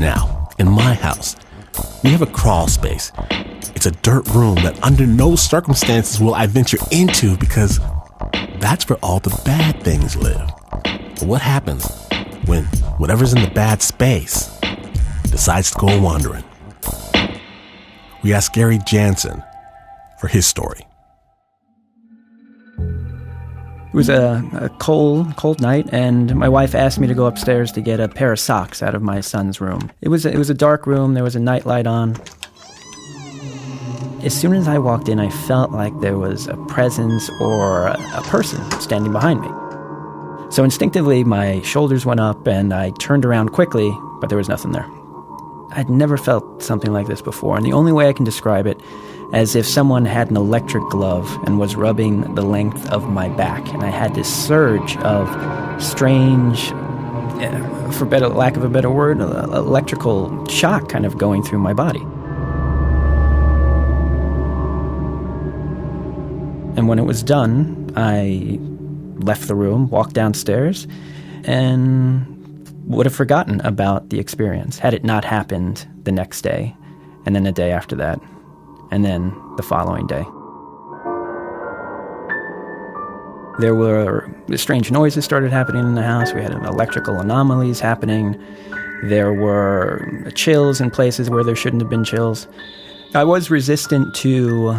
Now, in my house, we have a crawl space. It's a dirt room that under no circumstances will I venture into because that's where all the bad things live. But what happens when whatever's in the bad space decides to go wandering? We asked Gary Jansen for his story. It was a cold night, and my wife asked me to go upstairs to get a pair of socks out of my son's room. It was a dark room. There was a nightlight on. As soon as I walked in, I felt like there was a presence or a person standing behind me. So instinctively, my shoulders went up, and I turned around quickly, but there was nothing there. I'd never felt something like this before, and the only way I can describe it as if someone had an electric glove and was rubbing the length of my back. And I had this surge of strange, for lack of a better word, electrical shock kind of going through my body. And when it was done, I left the room, walked downstairs, and would have forgotten about the experience had it not happened the next day, and then the day after that, and then the following day. There were strange noises started happening in the house. We had electrical anomalies happening. There were chills in places where there shouldn't have been chills. I was resistant to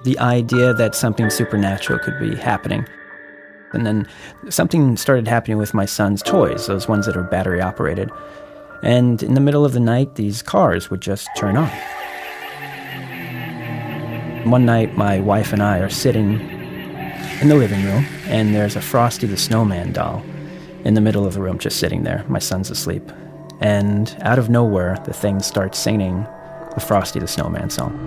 the idea that something supernatural could be happening. And then something started happening with my son's toys, those ones that are battery operated. And in the middle of the night, these cars would just turn on. One night, my wife and I are sitting in the living room, and there's a Frosty the Snowman doll in the middle of the room just sitting there. My son's asleep. And out of nowhere, the thing starts singing the Frosty the Snowman song.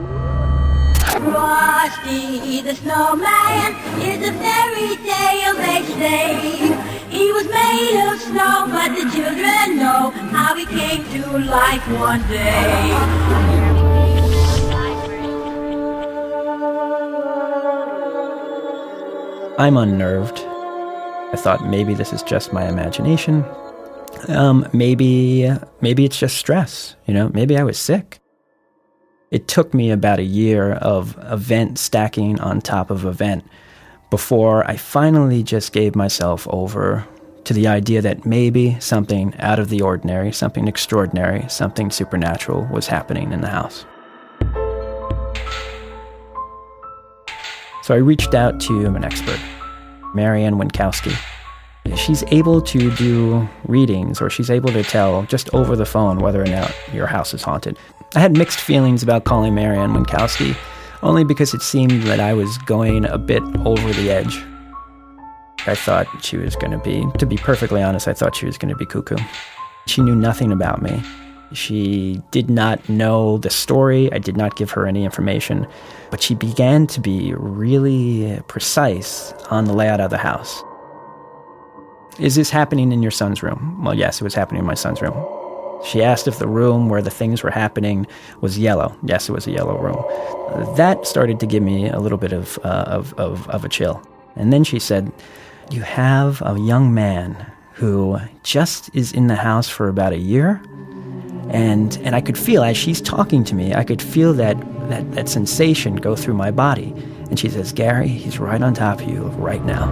Frosty the Snowman is a fairy tale, they say. He was made of snow, but the children know how he came to life one day. I'm unnerved. I thought maybe this is just my imagination. Maybe it's just stress. Maybe I was sick. It took me about a year of event stacking on top of event before I finally just gave myself over to the idea that maybe something out of the ordinary, something extraordinary, something supernatural was happening in the house. So I reached out to an expert, Marianne Winkowski. She's able to do readings, or she's able to tell just over the phone whether or not your house is haunted. I had mixed feelings about calling Marianne Winkowski, only because it seemed that I was going a bit over the edge. I thought she was going to be perfectly honest, I thought she was going to be cuckoo. She knew nothing about me. She did not know the story. I did not give her any information. But she began to be really precise on the layout of the house. Is this happening in your son's room? Well, yes, it was happening in my son's room. She asked if the room where the things were happening was yellow. Yes, it was a yellow room. That started to give me a little bit of a chill. And then she said, you have a young man who just is in the house for about a year. And I could feel, as she's talking to me, I could feel that sensation go through my body. And she says, Gary, he's right on top of you right now.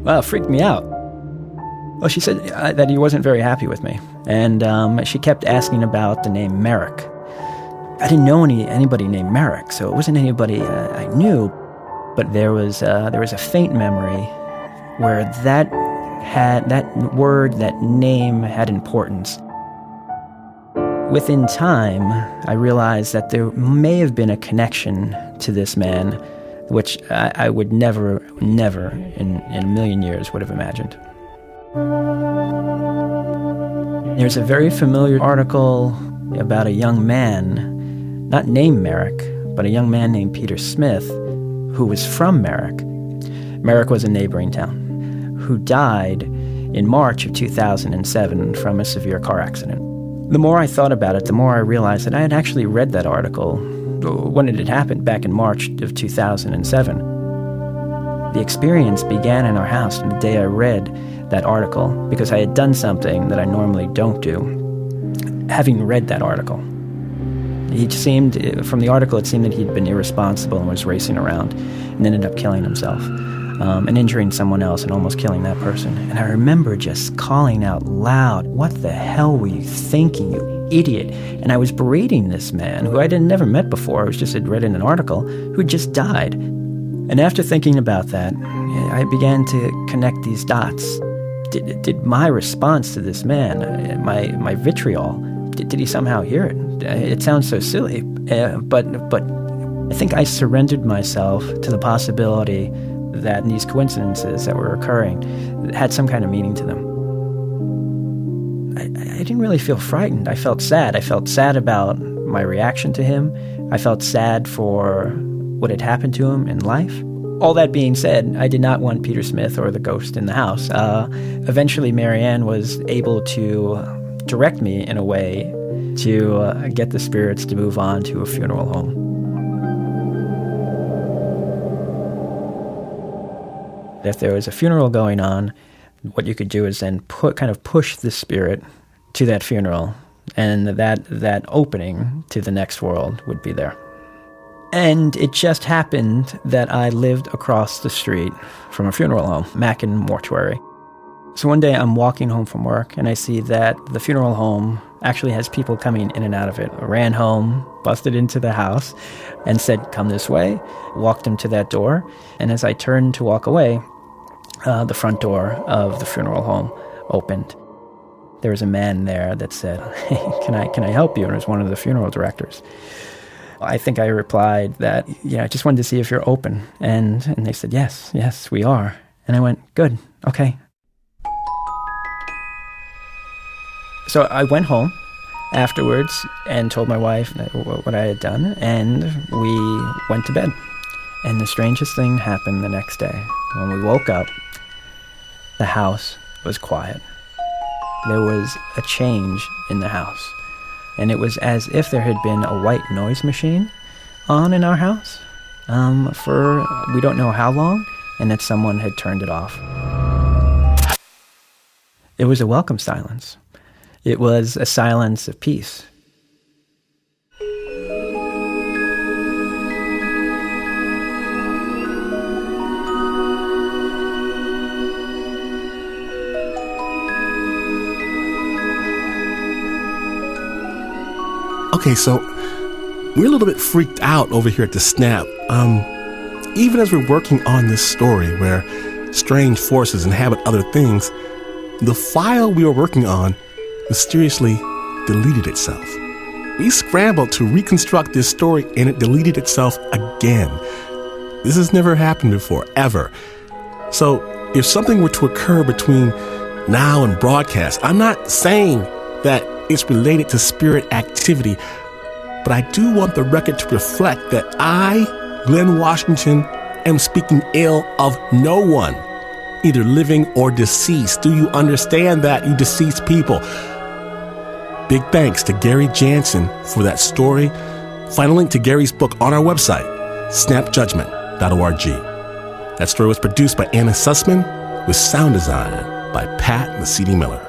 Well, it freaked me out. Well, she said that he wasn't very happy with me. And she kept asking about the name Merrick. I didn't know anybody named Merrick, so it wasn't anybody I knew. But there was a faint memory where that word, that name had importance. Within time, I realized that there may have been a connection to this man, which I would never in a million years would have imagined. There's a very familiar article about a young man, not named Merrick, but a young man named Peter Smith, who was from Merrick. Merrick was a neighboring town, who died in March of 2007 from a severe car accident. The more I thought about it, the more I realized that I had actually read that article when it had happened back in March of 2007. The experience began in our house, and the day I read that article because I had done something that I normally don't do, having read that article. From the article, it seemed that he'd been irresponsible and was racing around and ended up killing himself and injuring someone else and almost killing that person. And I remember just calling out loud, "What the hell were you thinking, you idiot?" And I was berating this man who I had never met before. I was just had read in an article who had just died. And after thinking about that, I began to connect these dots. Did my response to this man, my vitriol, did he somehow hear it? It sounds so silly, but I think I surrendered myself to the possibility that these coincidences that were occurring had some kind of meaning to them. I didn't really feel frightened. I felt sad. I felt sad about my reaction to him. I felt sad for what had happened to him in life. All that being said, I did not want Peter Smith or the ghost in the house. Eventually, Marianne was able to direct me in a way to get the spirits to move on to a funeral home. If there was a funeral going on, what you could do is then push the spirit to that funeral, and that opening to the next world would be there. And it just happened that I lived across the street from a funeral home, Mackin Mortuary. So one day I'm walking home from work and I see that the funeral home actually has people coming in and out of it. I ran home, busted into the house, and said, "Come this way," walked them to that door. And as I turned to walk away, the front door of the funeral home opened. There was a man there that said, "Hey, can I help you?" And it was one of the funeral directors. I think I replied that, I just wanted to see if you're open. And they said, yes, we are. And I went, good, okay. So I went home afterwards and told my wife what I had done, and we went to bed. And the strangest thing happened the next day. When we woke up, the house was quiet. There was a change in the house. And it was as if there had been a white noise machine on in our house for we don't know how long, and that someone had turned it off. It was a welcome silence. It was a silence of peace. Okay, so we're a little bit freaked out over here at the Snap. Even as we're working on this story where strange forces inhabit other things, the file we were working on mysteriously deleted itself. We scrambled to reconstruct this story and it deleted itself again. This has never happened before, ever. So if something were to occur between now and broadcast, I'm not saying that it's related to spirit activity, but I do want the record to reflect that I, Glenn Washington, am speaking ill of no one, either living or deceased. Do you understand that, you deceased people? Big thanks to Gary Jansen for that story. Find a link to Gary's book on our website, snapjudgment.org. That story was produced by Anna Sussman with sound design by Pat Mesiti-Miller.